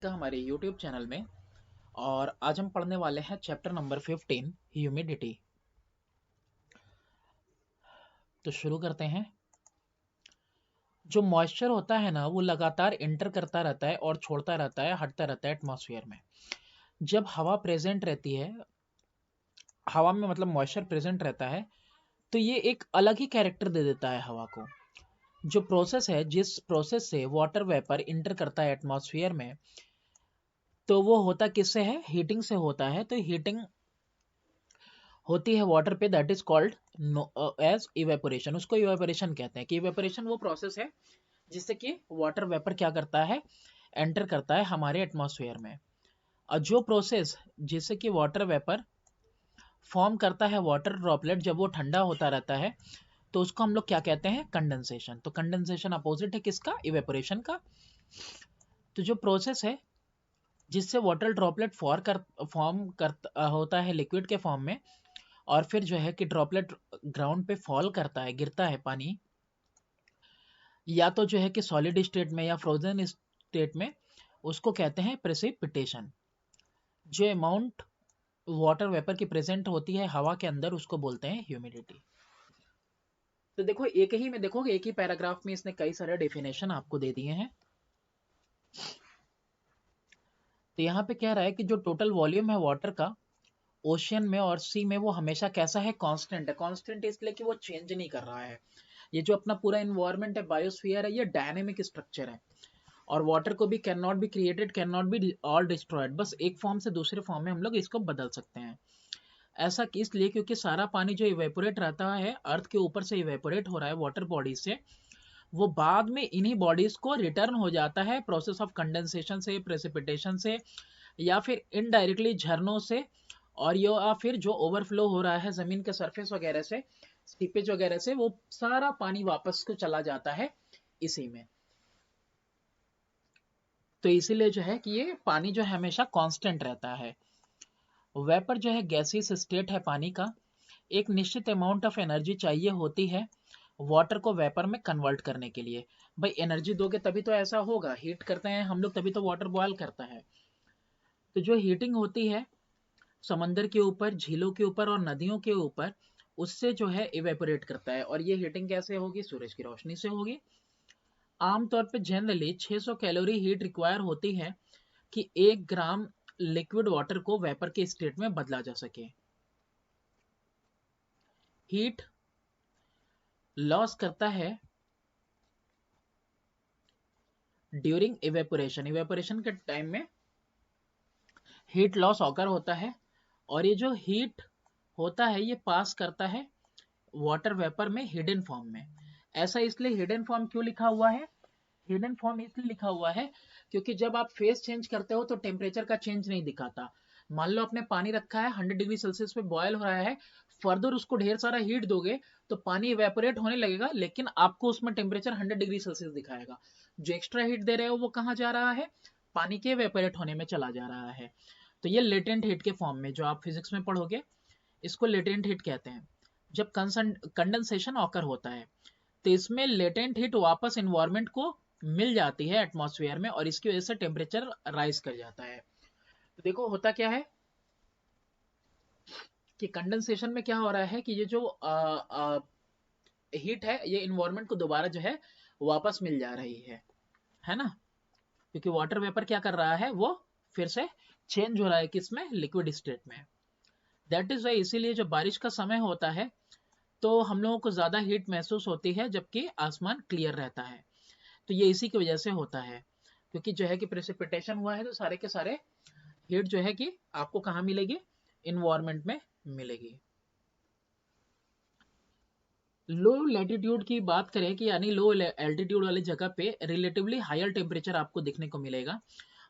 का हमारे YouTube channel में। और आज हम पढ़ने वाले हैं चैप्टर नंबर 15 ह्यूमिडिटी। तो शुरू करते हैं। जो मॉइस्चर होता है ना वो लगातार इंटर करता रहता है और छोड़ता रहता है, हटता रहता है एटमॉस्फेयर में। जब हवा प्रेजेंट रहती है, हवा में मतलब मॉइस्चर प्रेजेंट रहता है, तो ये एक अलग ही कैरेक्टर दे देता है हवा को। जो प्रोसेस है, जिस प्रोसेस से वाटर वेपर इंटर करता है एटमॉस्फेयर में, तो वो होता किससे है? हीटिंग से होता है। तो हीटिंग होती है वाटर पे, that is called as evaporation. उसको इवेपोरेशन कहते हैं कि इवेपोरेशन वो प्रोसेस है जिससे कि वाटर वेपर क्या करता है? एंटर करता है हमारे एटमॉस्फेयर में। और जो प्रोसेस जिससे कि वाटर वेपर फॉर्म करता है वाटर ड्रॉपलेट, जब वो ठंडा होता रहता है तो उसको हम लोग क्या कहते हैं? कंडेंसेशन। तो कंडेंसेशन अपोजिट है किसका? इवेपोरेशन का। तो जो प्रोसेस है जिससे वाटर ड्रॉपलेट फॉर्म कर होता है लिक्विड के फॉर्म में, और फिर जो है कि ड्रॉपलेट ग्राउंड पे फॉल करता है, गिरता है पानी, या तो जो है कि सॉलिड स्टेट में या फ्रोजन स्टेट में, उसको कहते हैं प्रेसिपिटेशन। जो अमाउंट वाटर वेपर की प्रेजेंट होती है हवा के अंदर, उसको बोलते हैं ह्यूमिडिटी। तो देखो, एक ही में देखोगे, एक ही पैराग्राफ में इसने कई सारे डेफिनेशन आपको दे दिए हैं। तो यहाँ पे कह रहा है कि जो टोटल वॉल्यूम है वाटर का ओशियन में और सी में, वो हमेशा कैसा है? कांस्टेंट है। कांस्टेंट इसलिए कि वो चेंज नहीं कर रहा है। ये जो अपना पूरा इन्वायरमेंट है, बायोस्फीयर है, ये डायनेमिक स्ट्रक्चर है। और वाटर को भी can not be created, can not be all destroyed. बस एक फॉर्म से दूसरे फॉर्म में हम लोग इसको बदल सकते हैं। ऐसा इसलिए क्योंकि सारा पानी जो इवेपोरेट रहता है अर्थ के ऊपर से, इवेपोरेट हो रहा है वाटर बॉडी से, वो बाद में इन्हीं बॉडीज को रिटर्न हो जाता है प्रोसेस ऑफ कंडेंसेशन से, प्रेसिपिटेशन से, या फिर इनडायरेक्टली झरनों से, और या फिर जो ओवरफ्लो हो रहा है जमीन के सरफेस वगैरह से, सीपेज वगैरह से, वो सारा पानी वापस को चला जाता है इसी में। तो इसीलिए जो है कि ये पानी जो है हमेशा कांस्टेंट रहता है। वेपर जो है गैसीय स्टेट है पानी का। एक निश्चित अमाउंट ऑफ एनर्जी चाहिए होती है वाटर को वेपर में कन्वर्ट करने के लिए। भाई एनर्जी दोगे तभी तो ऐसा होगा, हीट करते हैं हम लोग तभी तो वाटर बॉयल करता है। तो जो हीटिंग होती है समंदर के ऊपर, झीलों के ऊपर और नदियों के ऊपर, उससे जो है इवेपोरेट करता है। और ये हीटिंग कैसे होगी? सूरज की रोशनी से होगी। आमतौर पे जनरली 600 कैलोरी हीट रिक्वायर होती है कि 1 ग्राम लिक्विड वाटर को वेपर के स्टेट में बदला जा सके। हीट लॉस करता है ड्यूरिंग इवेपोरेशन। इवेपोरेशन के टाइम में हीट लॉस ऑकर होता है। और ये जो हीट होता है ये पास करता है वाटर वेपर में हिडन फॉर्म में। ऐसा इसलिए हिडन फॉर्म क्यों लिखा हुआ है? हिडन फॉर्म इसलिए लिखा हुआ है क्योंकि जब आप फेस चेंज करते हो तो टेम्परेचर का चेंज नहीं दिखाता। मान लो आपने पानी रखा है 100 डिग्री सेल्सियस पे बॉयल हो रहा है, फर्दर उसको ढेर सारा हीट दोगे तो पानी इवेपोरेट होने लगेगा, लेकिन आपको उसमें टेम्परेचर 100 डिग्री सेल्सियस दिखाएगा। जो एक्स्ट्रा हीट दे रहे हो वो कहाँ जा रहा है? पानी के इवेपोरेट होने में चला जा रहा है। तो ये लेटेंट हीट के फॉर्म में, जो आप फिजिक्स में पढ़ोगे, इसको लेटेंट हीट कहते हैं। जब कंडेंसेशन ऑकर होता है तो इसमें लेटेंट हीट वापस इन्वायरमेंट को मिल जाती है एटमॉस्फेयर में, और इसकी वजह से टेम्परेचर राइज कर जाता है। तो देखो होता क्या है कि कंडेंसेशन में क्या हो रहा है कि ये जो हीट है ये इन्वायरमेंट को दोबारा जो है वापस मिल जा रही है ना? क्योंकि वाटर वेपर क्या कर रहा है, वो फिर से चेंज हो रहा है किसमें? लिक्विड स्टेट में। दैट इज वाई इसीलिए जब बारिश का समय होता है तो हम लोगों को ज्यादा हीट महसूस होती है जबकि आसमान क्लियर रहता है। तो ये इसी की वजह से होता है, क्योंकि जो है कि प्रेसिपिटेशन हुआ है तो सारे के सारे हीट जो है कि आपको कहाँ मिलेगी? इन्वायरमेंट में मिलेगी। लो लैटिट्यूड की बात करें कि यानी लो एल्टीट्यूड वाली जगह पे रिलेटिवली हायर टेम्परेचर आपको देखने को मिलेगा,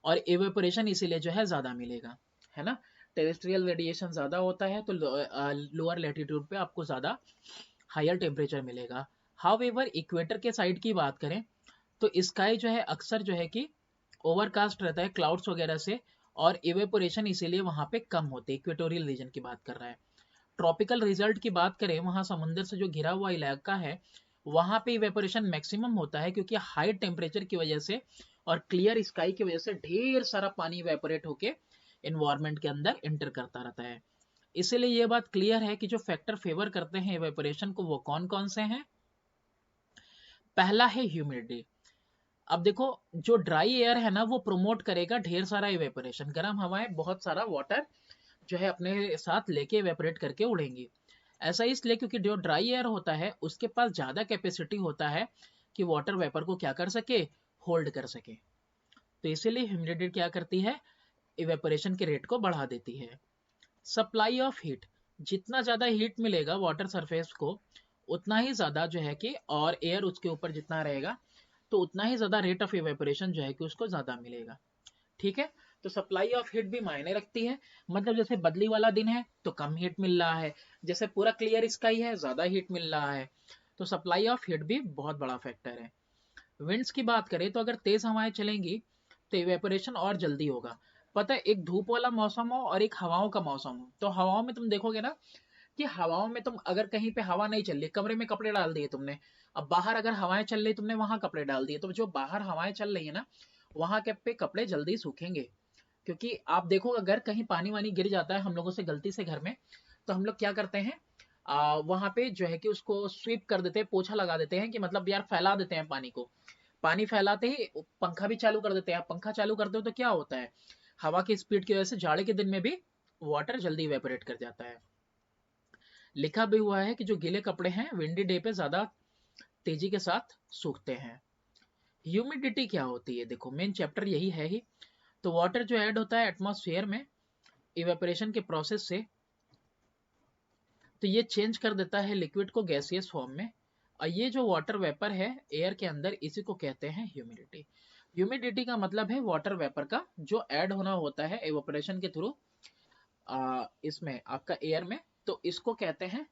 और एवेपोरेशन इसीलिए जो है ज्यादा मिलेगा, है ना? टेरेस्ट्रियल रेडिएशन ज्यादा होता है तो लोअर लैटिट्यूड पे आपको ज्यादा हायर टेम्परेचर मिलेगा। हाउएवर इक्वेटर के साइड की बात करें तो स्काई जो है अक्सर जो है कि ओवरकास्ट रहता है क्लाउड्स वगैरह से, और इवेपोरेशन इसीलिए वहां पे कम होती है। इक्वेटोरियल रीजन की बात कर रहा है। ट्रॉपिकल रिजल्ट की बात करें, वहां समुद्र से जो घिरा हुआ इलाका है वहां पे इवेपोरेशन मैक्सिमम होता है, क्योंकि हाई टेम्परेचर की वजह से और क्लियर स्काई की वजह से ढेर सारा पानी इवेपोरेट होके एनवायरनमेंट के अंदर एंटर करता रहता है। इसीलिए ये बात क्लियर है कि जो फैक्टर फेवर करते हैं इवेपोरेशन को वो कौन कौन से हैं। पहला है ह्यूमिडिटी। अब देखो जो ड्राई एयर है ना वो प्रोमोट करेगा ढेर सारा इवेपोरेशन, गर्म हवाएं बहुत सारा वाटर जो है अपने साथ लेके इवेपोरेट करके उड़ेंगी। ऐसा इसलिए क्योंकि जो ड्राई एयर होता है उसके पास ज्यादा कैपेसिटी होता है कि वाटर वेपर को क्या कर सके, होल्ड कर सके। तो इसीलिए ह्यूमिडिटी क्या करती है, इवेपोरेशन के रेट को बढ़ा देती है। सप्लाई ऑफ हीट, जितना ज्यादा हीट मिलेगा वाटर सरफेस को उतना ही ज्यादा जो है कि, और एयर उसके ऊपर जितना रहेगा तो उतना ही ज्यादा रेट ऑफ इवेपोरेशन जो है कि उसको ज्यादा मिलेगा। ठीक है, तो सप्लाई ऑफ हीट भी मायने रखती है। मतलब जैसे बदली वाला दिन है तो कम हीट मिल रहा है, जैसे पूरा क्लियर स्काई है ज्यादा हीट मिल रहा है। तो सप्लाई ऑफ हीट भी बहुत बड़ा फैक्टर है। विंड्स की बात करें तो अगर तेज हवाएं चलेंगी तो इवेपोरेशन और जल्दी होगा। पता है, एक धूप वाला मौसम हो और एक हवाओं का मौसम हो, तो हवाओं में तुम देखोगे ना कि हवाओं में तुम अगर कहीं पे हवा नहीं चल रही, कमरे में कपड़े डाल दिए तुमने, अब बाहर अगर हवाएं चल रही तुमने वहां कपड़े डाल दिए, तो जो बाहर हवाएं चल रही है ना वहां के पे कपड़े जल्दी सूखेंगे। क्योंकि आप देखो अगर कहीं पानी वानी गिर जाता है हम लोगों से गलती से घर में, तो हम लोग क्या करते हैं, वहां पे जो है कि उसको स्वीप कर देते हैं, पोछा लगा देते हैं कि मतलब यार फैला देते हैं पानी को। पानी फैलाते ही पंखा भी चालू कर देते हैं। आप पंखा चालू करते हो तो क्या होता है, हवा की स्पीड की वजह से जाड़े के दिन में भी वाटर जल्दी इवेपोरेट कर जाता है। लिखा भी हुआ है कि जो गीले कपड़े हैं विंडी डे पे ज्यादा तेजी के साथ सूखते हैं। ह्यूमिडिटी क्या होती है, देखो मेन चैप्टर यही है ही। तो वाटर जो ऐड होता है एटमॉस्फेयर में इवेपोरेशन के प्रोसेस से, तो ये चेंज कर देता है लिक्विड को गैसियस फॉर्म में। और ये जो वाटर वेपर है एयर के अंदर, इसी को कहते हैं ह्यूमिडिटी। ह्यूमिडिटी का मतलब है वाटर वेपर का जो ऐड होना होता है इवेपोरेशन के थ्रू इसमें आपका एयर में, तो इसको कहते हैं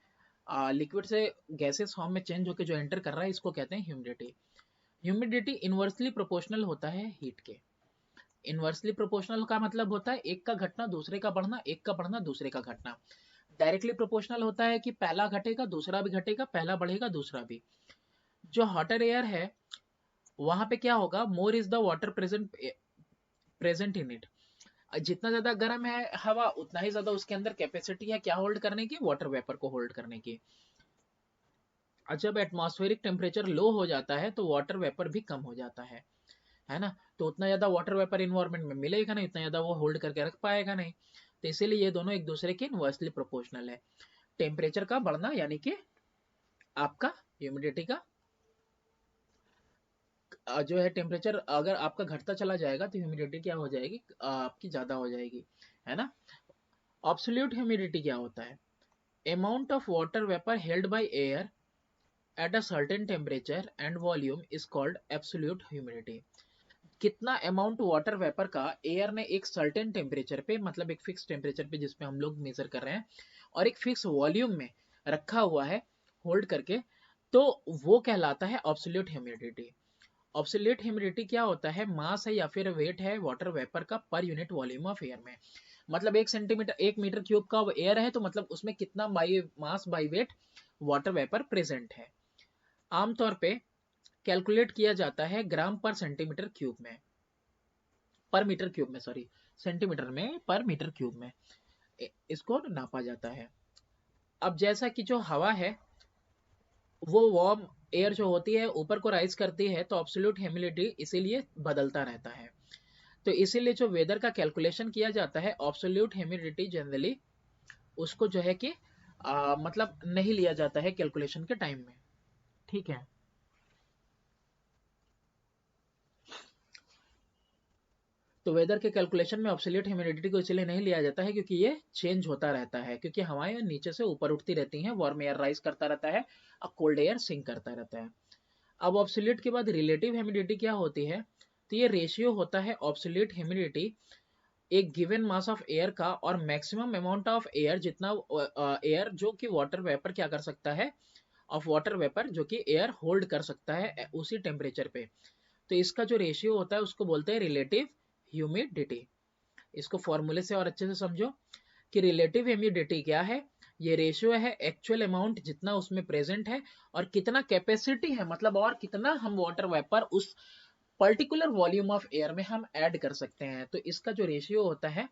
लिक्विड से गैसेस फॉर्म में चेंज होकर जो एंटर कर रहा है इसको कहते हैं ह्यूमिडिटी। ह्यूमिडिटी इनवर्सली प्रोपोर्शनल होता है हीट के। इनवर्सली प्रोपोर्शनल का मतलब होता है एक का घटना दूसरे का बढ़ना, एक का बढ़ना दूसरे का घटना। डायरेक्टली प्रोपोर्शनल होता है कि पहला घटेगा दूसरा भी घटेगा, पहला बढ़ेगा दूसरा भी। जो हॉटर एयर है वहां पे क्या होगा, more is the water present in it. जितना ज्यादा गर्म है हवा उतना ही ज्यादा उसके अंदर कैपेसिटी है क्या होल्ड करने की, वाटर वेपर को होल्ड करने की। और जब एटमॉस्फेरिक टेम्परेचर लो हो जाता है तो वाटर वेपर भी कम हो जाता है ना। तो उतना ज्यादा वाटर वेपर इन्वायरमेंट में मिलेगा नहीं, उतना ज्यादा वो होल्ड करके रख पाएगा नहीं। तो इसीलिए ये दोनों एक दूसरे के इनवर्सली प्रोपोर्शनल है। टेम्परेचर का बढ़ना यानी कि आपका ह्यूमिडिटी का जो है टेम्परेचर अगर आपका घटता चला जाएगा तो ह्यूमिडिटी क्या हो जाएगी, आपकी ज्यादा हो जाएगी, है ना। ऑब्सोल्यूट ह्यूमिडिटी क्या होता है, amount of water vapour held by air at a certain temperature and volume is called absolute humidity. कितना अमाउंट वाटर वेपर का एयर ने एक सर्टेन टेम्परेचर पे, मतलब एक फिक्स टेम्परेचर पे जिसपे हम लोग मेजर कर रहे हैं, और एक फिक्स वॉल्यूम में रखा हुआ है होल्ड करके, तो वो कहलाता है ऑब्सोल्यूट ह्यूमिडिटी। ऑब्सोल्यूट ह्यूमिडिटी क्या होता है, मास है या फिर वेट है वाटर वेपर का per unit volume of air में। मतलब 1 सेंटीमीटर 1 मीटर क्यूब का एयर है तो मतलब उसमें कितना by mass by wait water vapour present है। आमतौर पे कैलकुलेट किया जाता है ग्राम पर सेंटीमीटर क्यूब में, पर मीटर क्यूब में, सॉरी, सेंटीमीटर में पर मीटर क्यूब में इसको नापा जाता है। अब जैसा कि जो हवा है वो वार्म एयर जो होती है ऊपर को राइज करती है, तो एब्सोल्यूट ह्यूमिडिटी इसीलिए बदलता रहता है। तो इसीलिए जो वेदर का कैलकुलेशन किया जाता है एब्सोल्यूट ह्यूमिडिटी जनरली उसको जो है कि मतलब नहीं लिया जाता है कैलकुलेशन के टाइम में। ठीक है, तो वेदर के कैलकुलेशन में एब्सोल्यूट ह्यूमिडिटी को इसलिए नहीं लिया जाता है क्योंकि ये चेंज होता रहता है, क्योंकि हवाएं नीचे से ऊपर उठती रहती हैं, वार्म एयर राइज करता रहता है और कोल्ड एयर सिंक करता रहता है। अब एब्सोल्यूट के बाद रिलेटिव ह्यूमिडिटी क्या होती है, तो ये रेशियो होता है एब्सोल्यूट ह्यूमिडिटी एक गिवन मास ऑफ एयर का और मैक्सिमम अमाउंट ऑफ एयर, जितना एयर जो कि वाटर वेपर क्या कर सकता है, ऑफ वाटर वेपर जो कि एयर होल्ड कर सकता है उसी टेम्परेचर पे। तो इसका जो रेशियो होता है उसको बोलते हैं रिलेटिव ह्यूमिडिटी। इसको फॉर्मूले से और अच्छे से समझो कि रिलेटिव ह्यूमिडिटी क्या है, ये रेशियो है एक्चुअल अमाउंट जितना उसमें प्रेजेंट है और कितना कैपेसिटी है, मतलब और कितना हम वाटर वेपर उस पर्टिकुलर वॉल्यूम ऑफ एयर में हम ऐड कर सकते हैं। तो इसका जो रेशियो होता है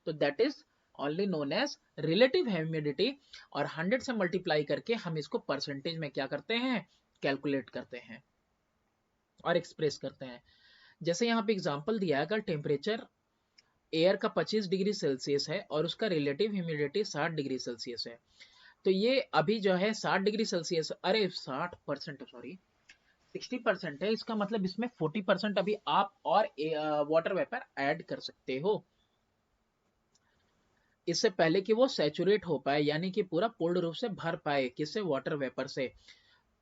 तो that is only known as relative humidity, और 100 से मल्टीप्लाई करके हम इसको परसेंटेज में क्या करते हैं, कैलकुलेट करते हैं और एक्सप्रेस करते हैं। जैसे यहाँ पे एग्जांपल दिया है, अगर टेम्परेचर एयर का 25 डिग्री सेल्सियस है और उसका रिलेटिव ह्यूमिडिटी 60 डिग्री सेल्सियस है, तो ये अभी जो है 60 डिग्री सेल्सियस, अरे 60%, सॉरी 60% है, इसका मतलब इसमें 40% अभी आप और वाटर वेपर ऐड कर सकते हो, इससे पहले कि वो सैचुरेट हो पाए, यानी कि पूरा पूर्ण रूप से भर पाए, किससे, वाटर वेपर से।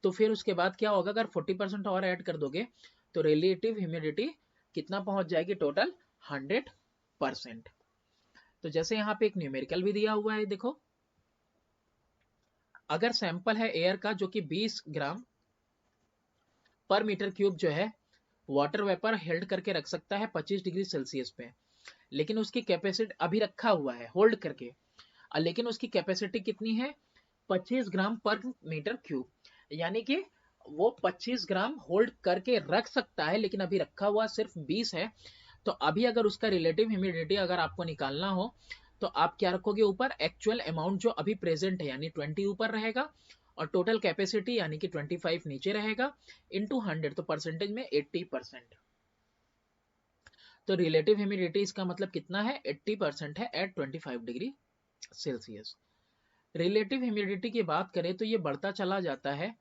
तो फिर उसके बाद क्या होगा, अगर 40% और ऐड कर दोगे तो रिलेटिव ह्यूमिडिटी कितना पहुंच जाएगी, टोटल 100%। तो जैसे यहाँ पे एक न्यूमेरिकल भी दिया हुआ है, देखो, अगर सैंपल है एयर का जो कि 20 ग्राम पर मीटर क्यूब जो है वाटर वेपर हेल्ड करके रख सकता है 25 डिग्री सेल्सियस पे, लेकिन उसकी कैपेसिटी अभी रखा हुआ है होल्ड करके, लेकिन उसकी कैपेसिटी कितनी है, 25 ग्राम पर मीटर क्यूब, यानी कि वो 25 ग्राम होल्ड करके रख सकता है, लेकिन अभी रखा हुआ सिर्फ 20 है। तो अभी अगर उसका रिलेटिव ह्यूमिडिटी अगर आपको निकालना हो तो आप क्या रखोगे ऊपर, एक्चुअल अमाउंट जो अभी प्रेजेंट है यानी 20 ऊपर रहेगा, और टोटल कैपेसिटी यानी कि 25 नीचे रहेगा, इनटू 100, तो परसेंटेज में 80%। तो रिलेटिव ह्यूमिडिटी इसका मतलब कितना है, 80% है at 25 degree Celsius. Relative humidity की बात करें तो ये बढ़ता चला जाता है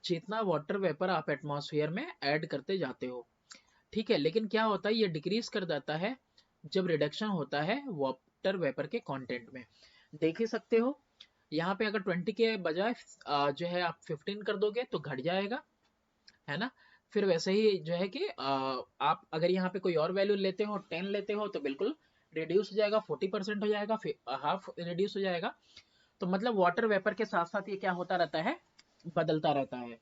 जितना वाटर वेपर आप एटमॉस्फेयर में ऐड करते जाते हो, ठीक है, लेकिन क्या होता है, ये डिक्रीज कर जाता है जब रिडक्शन होता है वाटर वेपर के कंटेंट में। देख ही सकते हो यहाँ पे अगर 20 के बजाय जो है आप 15 कर दोगे तो घट जाएगा, है ना। फिर वैसे ही जो है कि आप अगर यहाँ पे कोई और वैल्यू लेते हो, 10 लेते हो, तो बिल्कुल रिड्यूस हो जाएगा, 40% हो जाएगा, फिर हाफ रिड्यूस हो जाएगा। तो मतलब वाटर वेपर के साथ साथ ये क्या होता रहता है, बदलता रहता है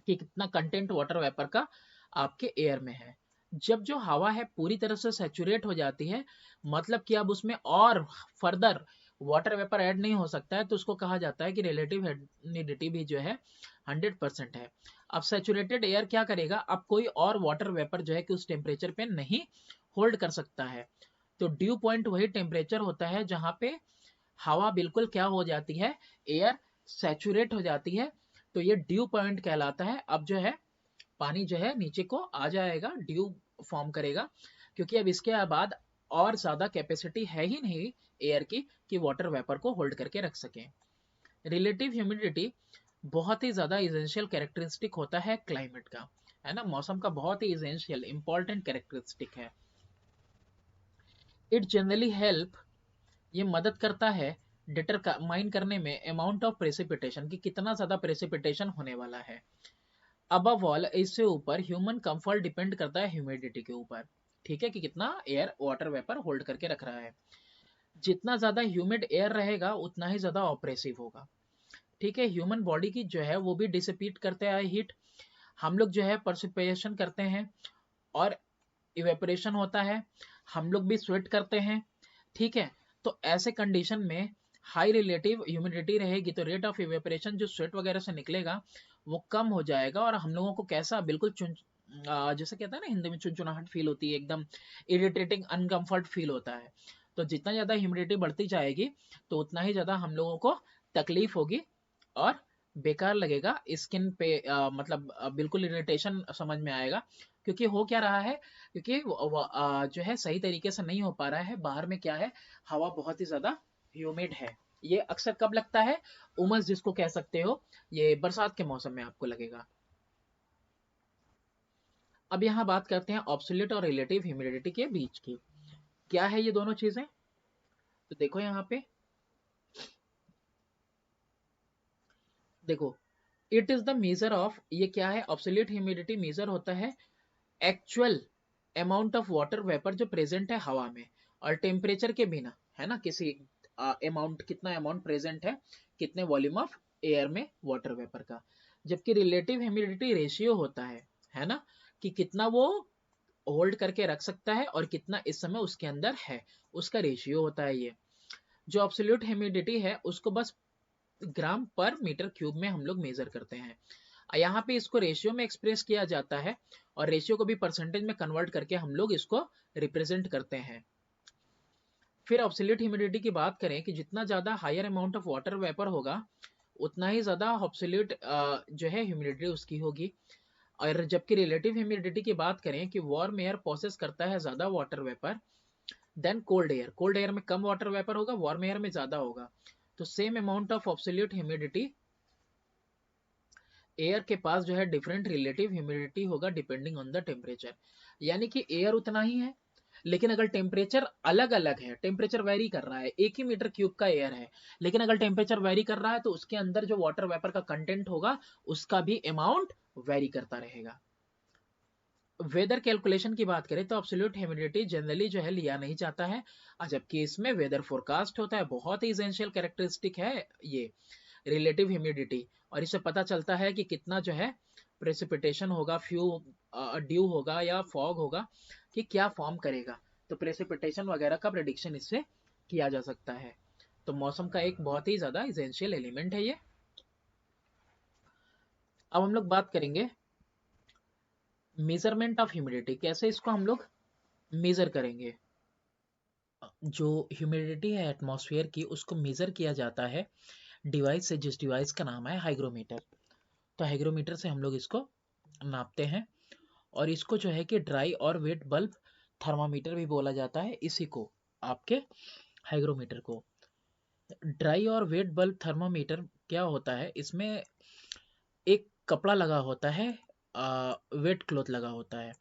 कि कितना कंटेंट वाटर वेपर का आपके एयर में है। जब जो हवा है पूरी तरह से सैचुरेट हो जाती है, मतलब कि अब उसमें और फर्दर वाटर वेपर ऐड नहीं हो सकता है, तो उसको कहा जाता है कि रिलेटिव ह्यूमिडिटी भी जो है 100% है। अब सैचुरेटेड एयर क्या करेगा, अब कोई और वाटर वेपर जो है कि उस टेम्परेचर पे नहीं होल्ड कर सकता है। तो ड्यू पॉइंट वही टेम्परेचर होता है जहां पे हवा बिल्कुल क्या हो जाती है, एयर सैचुरेट हो जाती है, तो ये ड्यू पॉइंट कहलाता है। अब जो है पानी जो है नीचे को आ जाएगा, ड्यू फॉर्म करेगा, क्योंकि अब इसके बाद और ज्यादा कैपेसिटी है ही नहीं एयर की कि वाटर वेपर को होल्ड करके रख सके। रिलेटिव ह्यूमिडिटी बहुत ही ज्यादा इसेंशियल कैरेक्टरिस्टिक होता है क्लाइमेट का, है ना, मौसम का बहुत ही इसेंशियल इंपॉर्टेंट कैरेक्टरिस्टिक है। इट जनरली हेल्प, ये मदद करता है डिटरमाइन करने में अमाउंट ऑफ प्रेसिपिटेशन, कि कितना ज्यादा प्रेसिपिटेशन होने वाला है। अबव ऑल, इससे ऊपर ह्यूमन कंफर्ट डिपेंड करता है ह्यूमिडिटी के ऊपर, ठीक है, कि कितना एयर वाटर वेपर होल्ड करके रख रहा है। जितना ज्यादा ह्यूमिड एयर रहेगा उतना ही ज्यादा ऑपरेसिव होगा, ठीक है। ह्यूमन बॉडी की जो है वो भी डिसिपेट करते हैं हीट, हम लोग जो है परसिपिरेशन करते हैं और इवेपोरेशन होता है, हम लोग भी स्वेट करते हैं, ठीक है। तो ऐसे कंडीशन में हाई रिलेटिव ह्यूमिडिटी रहेगी तो रेट ऑफ इवेपोरेशन जो स्वेट वगैरह से निकलेगा वो कम हो जाएगा, और हम लोगों को कैसा बिल्कुल जैसे कहता है ना हिंदी में, चुनचुनाहट फील होती है, एकदम इरिटेटिंग अनकंफर्ट फील होता है। तो जितना ज्यादा ह्यूमिडिटी बढ़ती जाएगी तो उतना ही ज्यादा हम लोगों को तकलीफ होगी और बेकार लगेगा स्किन पे, मतलब बिल्कुल इरिटेशन समझ में आएगा। क्योंकि हो क्या रहा है, क्योंकि जो है सही तरीके से नहीं हो पा रहा है, बाहर में क्या है, हवा बहुत ही ज्यादा ह्यूमिड है। ये अक्सर कब लगता है, उमस जिसको कह सकते हो, ये बरसात के मौसम में आपको लगेगा। अब यहाँ बात करते हैं ऑब्सोल्यूट और रिलेटिव ह्यूमिडिटी के बीच की, क्या है ये दोनों चीजें। तो देखो यहाँ पे, देखो, it is the measure of, ये क्या है, ऑब्सोल्यूट ह्यूमिडिटी मेजर होता है actual amount of water vapour जो प्रेजेंट है हवा में, और टेम्परेचर के बिना, है ना, किसी अमाउंट, कितना अमाउंट प्रेजेंट है, कितने वॉल्यूम ऑफ एयर में वाटर वेपर का। जबकि रिलेटिव ह्यूमिडिटी रेशियो होता है ना, कि कितना वो होल्ड करके रख सकता है और कितना इस समय उसके अंदर है, उसका रेशियो होता है ये। जो एब्सोल्यूट ह्यूमिडिटी है उसको बस ग्राम पर मीटर क्यूब में हम लोग मेजर करते हैं। यहाँ पे इसको रेशियो में एक्सप्रेस किया जाता है और रेशियो को भी परसेंटेज में कन्वर्ट करके हम लोग इसको रिप्रेजेंट करते हैं। फिर ऑब्सोल्यूट ह्यूमिडिटी की बात करें कि जितना ज्यादा higher amount of water vapour होगा उतना ही ज्यादा ऑब्सोल्यूट जो है ह्यूमिडिटी उसकी होगी। और जबकि रिलेटिव ह्यूमिडिटी की बात करें कि वार्म एयर प्रोसेस करता है ज्यादा water vapour then cold air में कम वाटर वेपर होगा, वार्म एयर में ज्यादा होगा। तो same amount of absolute humidity air के पास जो है डिफरेंट रिलेटिव ह्यूमिडिटी होगा डिपेंडिंग ऑन द टेम्परेचर। यानी कि एयर उतना ही है लेकिन अगर टेम्परेचर अलग अलग है, टेम्परेचर वेरी कर रहा है, 1 ही मीटर क्यूब का एयर है लेकिन अगर टेम्परेचर वेरी कर रहा है तो उसके अंदर जो वाटर वेपर का कंटेंट होगा उसका भी अमाउंट वेरी करता रहेगा। वेदर कैलकुलेशन की बात करें तो एब्सोल्यूट ह्यूमिडिटी जनरली जो है लिया नहीं जाता है, जबकि इसमें वेदर फोरकास्ट होता है। बहुत ही एसेंशियल कैरेक्टरिस्टिक है ये रिलेटिव ह्यूमिडिटी, और इससे पता चलता है कि कितना जो है प्रेसिपिटेशन होगा, ड्यू होगा या फॉग होगा कि क्या फॉर्म करेगा। तो प्रेसिपिटेशन वगैरह का प्रेडिक्शन इससे किया जा सकता है। तो मौसम का एक बहुत ही ज्यादा एसेंशियल एलिमेंट है ये। अब हम लोग बात करेंगे मेजरमेंट ऑफ ह्यूमिडिटी, कैसे इसको हम लोग मेजर करेंगे। जो ह्यूमिडिटी है एटमॉस्फेयर की उसको मेजर किया जाता है डिवाइस से, जिस डिवाइस का नाम है हाइग्रोमीटर। तो हाइग्रोमीटर से हम लोग इसको नापते हैं और इसको जो है कि ड्राई और वेट बल्ब थर्मामीटर भी बोला जाता है इसी को, आपके हाइग्रोमीटर को। ड्राई और वेट बल्ब थर्मामीटर क्या होता है, इसमें एक कपड़ा लगा होता है, वेट क्लॉथ लगा होता है,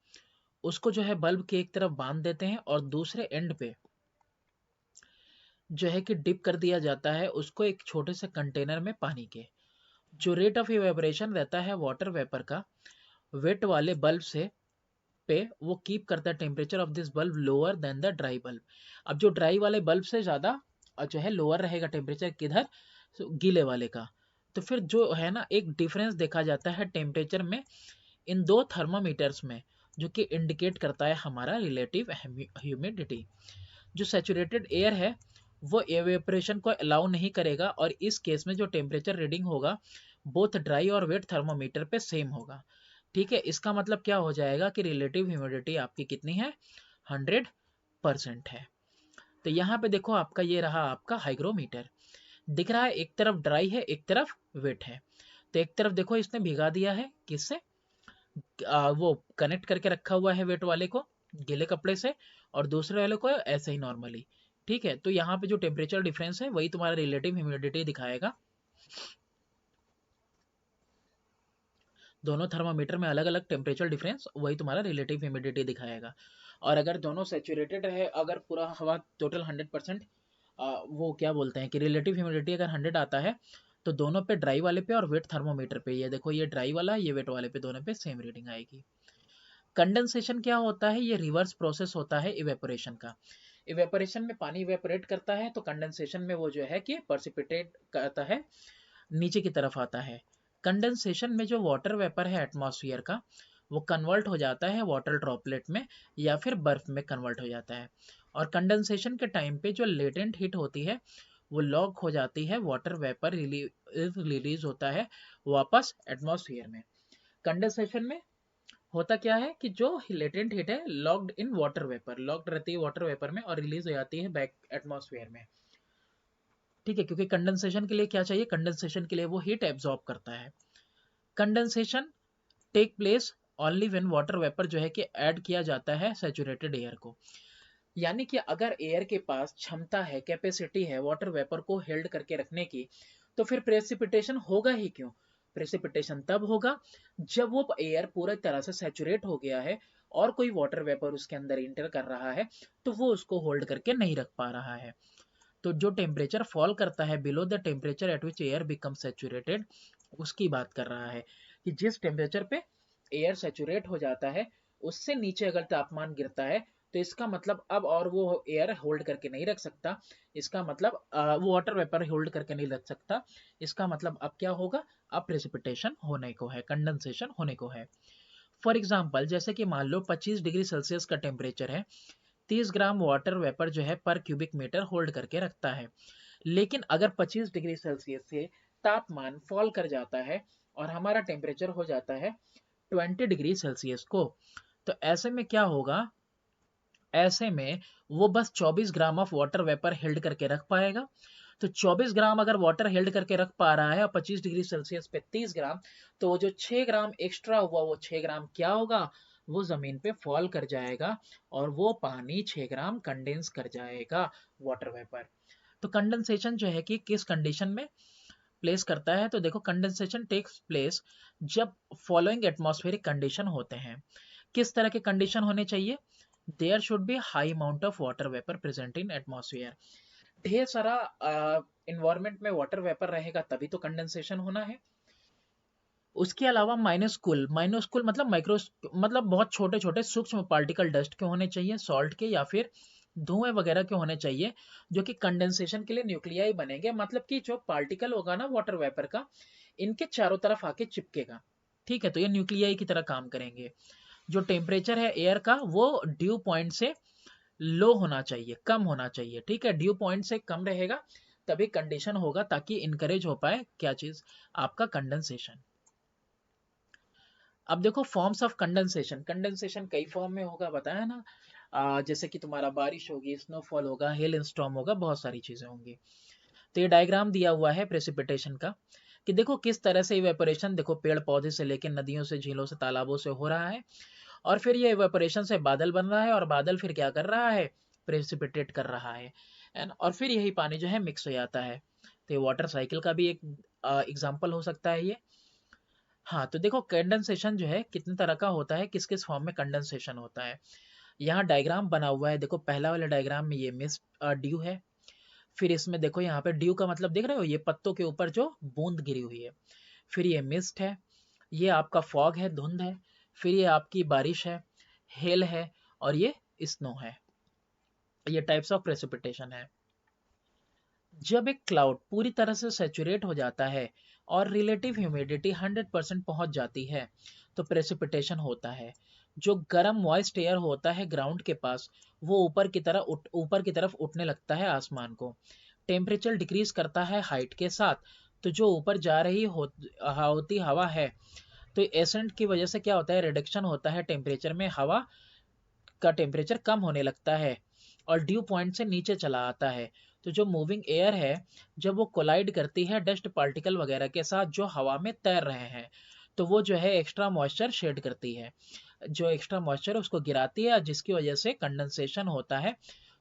उसको जो है बल्ब के एक तरफ बांध देते हैं और दूसरे एंड पे जो है कि डिप कर दिया जाता है उसको एक छोटे से कंटेनर में पानी के। जो रेट ऑफ इवेपोरेशन रहता है वाटर वेपर का वेट वाले बल्ब से पे, वो कीप करता है temperature of this bulb lower than the dry bulb. अब जो ड्राई वाले बल्ब से ज्यादा जो है लोअर रहेगा टेम्परेचर किधर, गीले वाले का। तो फिर जो है ना एक डिफरेंस देखा जाता है टेम्परेचर में इन दो थर्मामीटर्स में, जो कि इंडिकेट करता है हमारा रिलेटिव ह्यूमिडिटी। जो सैचुरेटेड एयर है वो एवेपोरेशन को अलाउ नहीं करेगा और इस केस में जो टेम्परेचर रीडिंग होगा बोथ ड्राई और वेट थर्मोमीटर पे सेम होगा। ठीक है, इसका मतलब क्या हो जाएगा कि रिलेटिव ह्यूमिडिटी आपकी कितनी है, 100% है। तो यहाँ पे देखो आपका ये रहा आपका हाइग्रोमीटर, दिख रहा है एक तरफ ड्राई है एक तरफ वेट है। तो एक तरफ देखो इसने भिगा दिया है किससे, वो कनेक्ट करके रखा हुआ है वेट वाले को गीले कपड़े से और दूसरे वाले को ऐसे ही नॉर्मली। ठीक है, तो यहाँ पे जो टेम्परेचर डिफरेंस है वही तुम्हारा रिलेटिव ह्यूमिडिटी दिखाएगा। दोनों थर्मामीटर में अलग अलग टेम्परेचर डिफरेंस वही तुम्हारा रिलेटिव ह्यूमिडिटी दिखाएगा। और अगर दोनों सेचुरेटेड है, अगर पूरा हवा टोटल 100%, वो क्या बोलते हैं कि रिलेटिव ह्यूमिडिटी अगर 100 आता है तो दोनों पे ड्राई वाले पे और वेट थर्मोमीटर पे, ये देखो ये ड्राई वाला ये वेट वाले पे, दोनों पे सेम रीडिंग आएगी। कंडेंसेशन क्या होता है, ये रिवर्स प्रोसेस होता है इवेपोरेशन का। इवेपोरेशन में पानी इवेपोरेट करता है तो कंडेंसेशन में वो जो है कि पर्सिपिटेट करता है, नीचे की तरफ आता है। कंडेंसेशन में जो वाटर वेपर है एटमॉस्फेयर का वो कन्वर्ट हो जाता है वाटर ड्रॉपलेट में या फिर बर्फ में कन्वर्ट हो जाता है। और कंडेंसेशन के टाइम पे जो लेटेंट हीट होती है वो लॉक हो जाती है, वाटर वेपर रिलीज होता है वापस एटमॉस्फेयर में। कंडेंसेशन में होता क्या है कि जो लेटेंट हीट है locked in water vapour, locked रहती है वाटर वेपर में और रिलीज हो जाती है बैक एटमॉस्फेयर में। ठीक है, क्योंकि कंडेंसेशन के लिए क्या चाहिए, कंडेंसेशन के लिए वो हीट एब्जॉर्ब करता है। Condensation take place only when water vapour जो है कि ऐड किया जाता है सैचुरेटेड एयर को। यानी कि अगर एयर के पास क्षमता है, कैपेसिटी है वाटर वेपर को हेल्ड करके रखने की, तो फिर प्रेसिपिटेशन होगा ही क्यों। प्रेसिपिटेशन तब होगा जब वो एयर पूरी तरह से सैचुरेट हो गया है और कोई वाटर वेपर उसके अंदर इंटर कर रहा है तो वो उसको होल्ड करके नहीं रख पा रहा है। तो जो टेम्परेचर फॉल करता है below the temperature at which air become saturated, उसकी बात कर रहा है कि जिस टेम्परेचर पे एयर सैचुरेट हो जाता है उससे नीचे अगर तापमान गिरता है तो इसका मतलब अब और वो एयर होल्ड करके नहीं रख सकता, इसका मतलब वो वाटर वेपर होल्ड करके नहीं रख सकता, इसका मतलब अब क्या होगा, अब प्रेसिपिटेशन होने को है, कंडेंसेशन होने को है। फॉर एग्जाम्पल जैसे कि मान लो 25 डिग्री सेल्सियस का टेम्परेचर है, 30 ग्राम वाटर वेपर जो है पर क्यूबिक मीटर होल्ड करके रखता है। लेकिन अगर 25 डिग्री सेल्सियस से तापमान फॉल कर जाता है और हमारा टेम्परेचर हो जाता है 20 डिग्री सेल्सियस को। तो ऐसे में क्या होगा, ऐसे में वो बस 24 gram of water vapour held करके रख पाएगा। तो 24 ग्राम अगर वाटर हेल्ड करके रख पा रहा है और 25 डिग्री सेल्सियस पे 30 ग्राम, तो वो जो 6 ग्राम एक्स्ट्रा हुआ, वो 6 ग्राम क्या होगा, वो जमीन पे फॉल कर जाएगा और वो पानी 6 ग्राम कंडेंस कर जाएगा वाटर वेपर। तो कंडेंसेशन जो है कि किस कंडीशन में प्लेस करता है, तो देखो कंडेंसेशन टेक्स प्लेस जब फॉलोइंग एटमॉस्फेरिक कंडीशन होते हैं। किस तरह के कंडीशन होने चाहिए, there should be high amount of water vapour present in atmosphere. ढेर सारा इन्वायरमेंट में वाटर वेपर रहेगा तभी तो कंडेंसेशन होना है। उसके अलावा माइनस्कूल, माइनस्कूल मतलब माइक्रो, मतलब बहुत छोटे छोटे सूक्ष्म पार्टिकल डस्ट के होने चाहिए, सॉल्ट के या फिर धुएं वगैरह के होने चाहिए, जो कि कंडेंसेशन के लिए न्यूक्लियाई बनेंगे। मतलब कि जो पार्टिकल होगा ना वाटर वेपर का, इनके चारों तरफ आके चिपकेगा। ठीक है, तो ये न्यूक्लियाई की तरह काम करेंगे। जो टेम्परेचर है एयर का वो ड्यू पॉइंट से लो होना चाहिए, कम होना चाहिए। ठीक है, ड्यू पॉइंट से कम रहेगा तभी कंडीशन होगा, ताकि इनकरेज हो पाए क्या चीज, आपका कंडेंसेशन। अब देखो फॉर्म्स ऑफ कंडेंसेशन, कंडेंसेशन कई फॉर्म में होगा बताया ना, जैसे कि तुम्हारा बारिश होगी, स्नोफॉल होगा, हेल स्टॉर्म होगा, बहुत सारी चीजें होंगी। तो ये डायग्राम दिया हुआ है प्रेसिपिटेशन का, कि देखो किस तरह से इवेपोरेशन, देखो पेड़ पौधे से लेकर नदियों से, झीलों से, तालाबों से हो रहा है, और फिर ये इवेपोरेशन से बादल बन रहा है, और बादल फिर क्या कर रहा है, प्रेसिपिटेट कर रहा है एंड, और फिर यही पानी जो है मिक्स हो जाता है। तो ये वाटर साइकिल का भी एक एग्जाम्पल हो सकता है ये। हाँ, तो देखो कंडेंसेशन जो है कितने तरह का होता है, किस किस फॉर्म में कंडेंसेशन होता है। यहाँ डायग्राम बना हुआ है, देखो पहला वाले डायग्राम में ये मिस्ट ड्यू है। फिर इसमें देखो यहाँ पे ड्यू का मतलब देख रहे हो, ये पत्तों के ऊपर जो बूंद गिरी हुई है। फिर ये मिस्ट है, ये आपका फॉग है, धुंध है। फिर ये आपकी बारिश है, हेल है, और ये स्नो है। ये टाइप्स ऑफ प्रेसिपिटेशन है। जब एक क्लाउड पूरी तरह से सेचुरेट हो जाता है और रिलेटिव ह्यूमिडिटी 100% पहुंच जाती है, तो प्रेसिपिटेशन होता है। जो गर्म मॉइस्ट एयर होता है ग्राउंड के पास, वो ऊपर की तरफ उठने लगता है आसमान को। टेम्परेचर डिक्रीज करता है हाइट के साथ। तो जो ऊपर जा रही होती हवा है, तो एसेंट की वजह से क्या होता है, रिडक्शन होता है टेम्परेचर में, हवा का टेम्परेचर कम होने लगता है और ड्यू पॉइंट से नीचे चला आता है। तो जो मूविंग एयर है, जब वो कोलाइड करती है डस्ट पार्टिकल वगैरह के साथ जो हवा में तैर रहे हैं, तो वो जो है एक्स्ट्रा मॉइस्चर शेड करती है, जो एक्स्ट्रा मॉइस्चर उसको गिराती है, जिसकी वजह से कंडेंसेशन होता है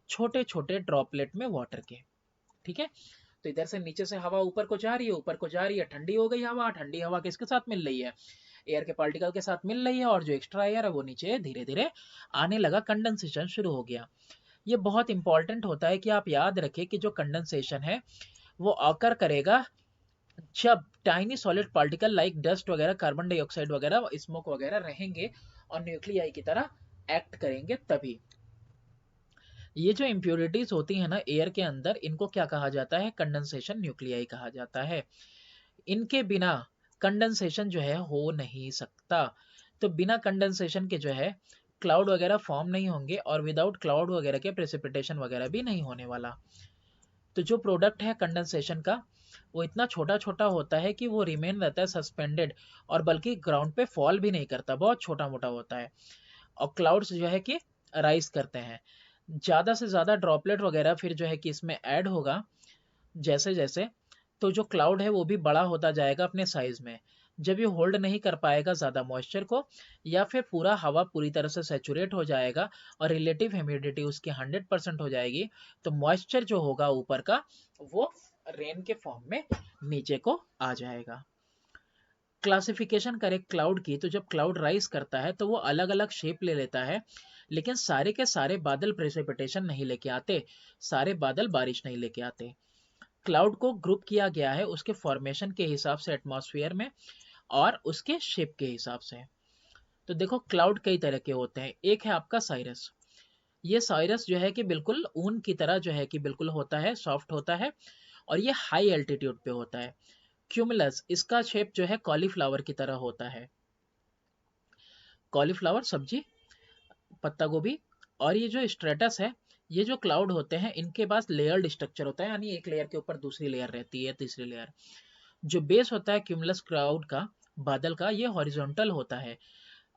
छोटे छोटे ड्रॉपलेट में वाटर के। ठीक है, तो इधर से नीचे से हवा ऊपर को जा रही है, ऊपर को जा रही है, ठंडी हो गई हवा, ठंडी हवा किसके साथ मिल रही है, एयर के पार्टिकल के साथ मिल रही है, और जो एक्स्ट्रा एयर है वो नीचे धीरे धीरे आने लगा, कंडेंसेशन शुरू हो गया। ये बहुत इंपॉर्टेंट होता है कि आप याद रखें कि जो कंडेंसेशन है वो ऑकर करेगा जब tiny solid particle like dust वगैरह, कार्बन डाइऑक्साइड वगैरह, स्मोक वगैरह रहेंगे और न्यूक्लियाई की तरह एक्ट करेंगे तभी। ये जो इम्प्योरिटीज होती है ना एयर के अंदर, इनको क्या कहा जाता है, कंडेंसेशन न्यूक्लियाई कहा जाता है। इनके बिना कंडेंसेशन जो है हो नहीं सकता। तो बिना कंडेंसेशन के जो है क्लाउड वगैरह फॉर्म नहीं होंगे, और विदाउट क्लाउड वगैरह के प्रेसिपिटेशन वगैरह भी नहीं होने वाला। तो जो प्रोडक्ट है कंडेंसेशन का, वो इतना छोटा छोटा होता है कि वो रिमेन रहता है सस्पेंडेड, और बल्कि ग्राउंड पे फॉल भी नहीं करता, बहुत छोटा मोटा होता है। और क्लाउड्स जो है कि राइज करते हैं, ज्यादा से ज्यादा ड्रॉपलेट वगैरह फिर जो है कि इसमें ऐड होगा जैसे जैसे, तो जो क्लाउड है वो भी बड़ा होता जाएगा अपने साइज में। जब ये होल्ड नहीं कर पाएगा ज्यादा मॉइस्चर को, या फिर पूरा हवा पूरी तरह से सेचुरेट हो जाएगा और रिलेटिव ह्यूमिडिटी उसकी 100% हो जाएगी, तो मॉइस्चर जो होगा ऊपर का वो रेन के फॉर्म में नीचे को आ जाएगा। क्लासिफिकेशन करें क्लाउड की, तो जब क्लाउड राइज करता है तो वो अलग अलग शेप ले लेता है, लेकिन सारे के सारे बादल प्रेसिपिटेशन नहीं लेके आते, सारे बादल बारिश नहीं लेके आते। क्लाउड को ग्रुप किया गया है उसके फॉर्मेशन के हिसाब से एटमॉस्फेयर में, और उसके शेप के हिसाब से। तो देखो क्लाउड कई तरह के होते हैं। एक है आपका साइरस। ये साइरस जो है कि बिल्कुल ऊन की तरह जो है कि बिल्कुल होता है, सॉफ्ट होता है, और ये हाई एल्टीट्यूड पे होता है। क्यूमुलस, इसका शेप जो है कॉलीफ्लावर की तरह होता है, कॉलीफ्लावर सब्जी, पत्ता गोभी। और ये जो स्ट्रेटस है, ये जो क्लाउड होते हैं इनके पास लेयर्ड स्ट्रक्चर होता है, यानी एक लेयर के ऊपर दूसरी लेयर रहती है, तीसरी लेयर। जो बेस होता है क्यूमुलस क्लाउड का, बादल का ये हॉरिजॉन्टल होता है,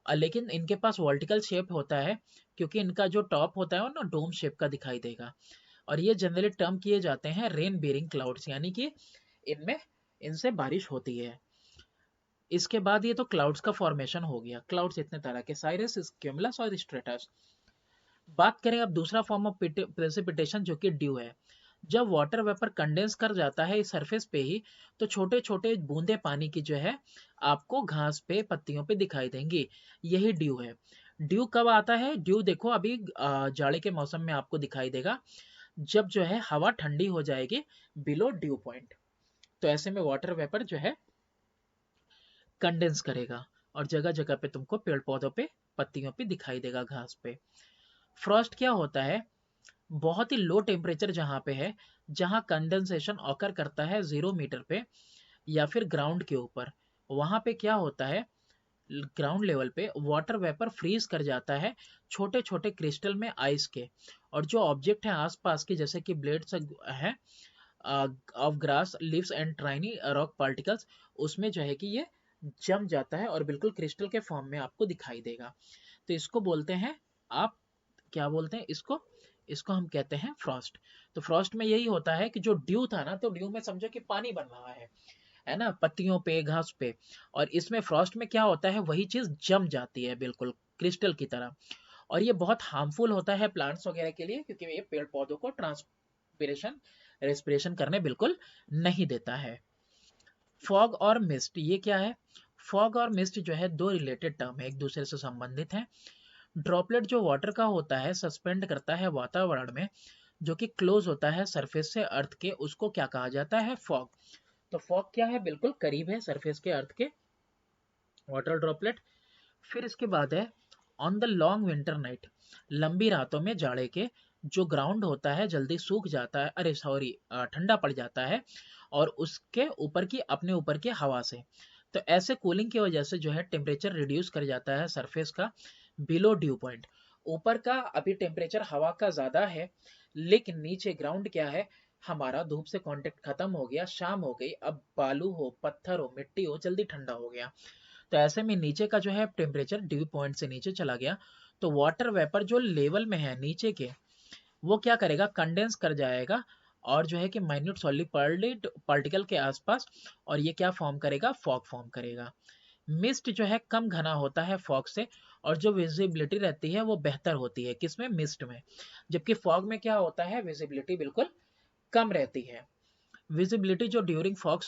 लेकिन इनके पास वर्टिकल शेप होता है, क्योंकि इनका जो टॉप होता है वो ना डोम शेप का दिखाई देगा। और ये जनरली टर्म किए जाते हैं रेन बेरिंग क्लाउड्स, यानी कि इनमें इनसे बारिश होती है। इसके बाद ये तो क्लाउड्स का फॉर्मेशन हो गया। क्लाउड्स इतने तरह के, साइरस, क्यूमुलस और स्ट्रेटस। बात करें अब दूसरा फॉर्म ऑफ प्रेसिपिटेशन जो कि ड्यू है। जब वाटर वेपर कंडेंस कर जाता है इस सरफेस पे ही, तो छोटे छोटे बूंदे पानी की जो है आपको घास पे, पत्तियों पे दिखाई देंगी। यही ड्यू है। ड्यू कब आता है? ड्यू देखो अभी जाड़े के मौसम में आपको दिखाई देगा, जब जो है हवा ठंडी हो जाएगी बिलो ड्यू पॉइंट, तो ऐसे में वाटर वेपर जो है कंडेंस करेगा और जगह जगह पे तुमको पेड़ पौधों पे, पत्तियों पे दिखाई देगा, घास पे। फ्रॉस्ट क्या होता है? बहुत ही लो टेम्परेचर जहां पे है, जहां कंडेंसेशन ऑकर करता है 0 मीटर पे या फिर ग्राउंड के ऊपर, वहां पे क्या होता है, ग्राउंड लेवल पे वाटर वेपर फ्रीज कर जाता है छोटे छोटे क्रिस्टल में आइस के, और जो ऑब्जेक्ट है आसपास के, जैसे कि ब्लेड्स है of grass leaves and tiny rock particles, उसमें जो है कि ये जम जाता है और बिल्कुल क्रिस्टल के फॉर्म में आपको दिखाई देगा। तो इसको बोलते हैं, आप क्या बोलते हैं इसको? इसको हम कहते हैं फ्रॉस्ट। तो फ्रॉस्ट में यही होता है कि जो ड्यू था ना, तो ड्यू में समझो कि पानी बन रहा है ना, पत्तियों पे, घास पे, और इसमें फ्रॉस्ट में क्या होता है, वही चीज जम जाती है बिल्कुल क्रिस्टल की तरह। और ये बहुत हार्मफुल होता है प्लांट्स वगैरह के लिए, क्योंकि ये पेड़ पौधों को ट्रांसपिरेशन, रेस्पिरेशन करने बिल्कुल नहीं देता है। फॉग और मिस्ट, ये क्या है? फॉग और मिस्ट जो है दो रिलेटेड टर्म है, एक दूसरे से संबंधित है। ड्रॉपलेट जो वाटर का होता है, सस्पेंड करता है वातावरण में, जो कि क्लोज होता है सरफेस से अर्थ के, उसको क्या कहा जाता है? फॉग। तो फॉग क्या है? बिल्कुल करीब है सरफेस के, अर्थ के, वाटर ड्रॉपलेट। फिर इसके बाद है on the long winter night, लंबी रातों में जाड़े के, जो ग्राउंड होता है जल्दी सूख जाता है, अरे सॉरी, ठंडा पड़ जाता है, और उसके ऊपर की, अपने ऊपर की हवा से, तो ऐसे कूलिंग की वजह से जो है टेम्परेचर रिड्यूस कर जाता है सरफेस का बिलो ड्यू पॉइंट। ऊपर का अभी टेम्परेचर हवा का ज्यादा है, लेकिन नीचे ग्राउंड क्या है, हमारा धूप से कांटेक्ट खत्म हो गया, शाम हो गई, अब बालू हो, पत्थर हो, मिट्टी हो, जल्दी ठंडा हो गया। तो ऐसे में नीचे का जो है टेम्परेचर ड्यू पॉइंट से नीचे चला गया, तो वाटर वेपर जो लेवल में है नीचे के, वो क्या करेगा, कंडेंस कर जाएगा, और जो है कि माइन्यूट सॉलिड पार्टिकल के आसपास, और ये क्या फॉर्म करेगा? फॉग फॉर्म करेगा। मिस्ट जो है कम घना होता है फॉग से, और जो विजिबिलिटी रहती है वो बेहतर होती है, किसमें? मिस्ट में। जबकि फॉग में क्या होता है, विजिबिलिटी बिल्कुल कम रहती है। विजिबिलिटी जो ड्यूरिंग फॉग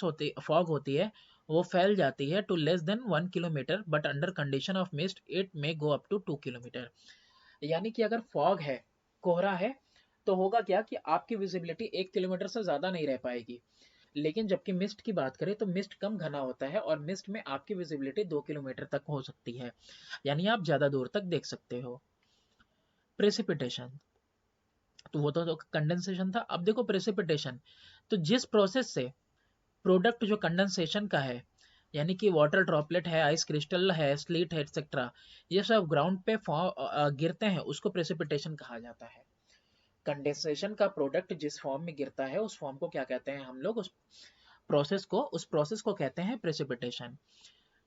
होती है, वो फैल जाती है to less than 1 kilometre, but under condition of mist it may go up to 2 kilometre. यानी कि अगर फॉग है, कोहरा है, तो होगा क्या कि आपकी विजिबिलिटी 1 किलोमीटर से ज्यादा नहीं रह पाएगी। लेकिन जबकि मिस्ट की बात करें तो मिस्ट कम घना होता है, और मिस्ट में आपकी विजिबिलिटी 2 किलोमीटर तक हो सकती है, यानी आप ज्यादा दूर तक देख सकते हो। प्रेसिपिटेशन, तो वो तो कंडेंसेशन था। अब देखो प्रेसिपिटेशन, तो जिस प्रोसेस से प्रोडक्ट जो कंडेंसेशन का है, यानी कि वाटर ड्रॉपलेट है, आइस क्रिस्टल है, स्लीट है, एक्सेट्रा, ये सब ग्राउंड पे गिरते हैं, उसको प्रेसिपिटेशन कहा जाता है। कंडेंसेशन का प्रोडक्ट जिस फॉर्म में गिरता है, उस फॉर्म को क्या कहते हैं हम लोग? उस प्रोसेस को कहते हैं precipitation.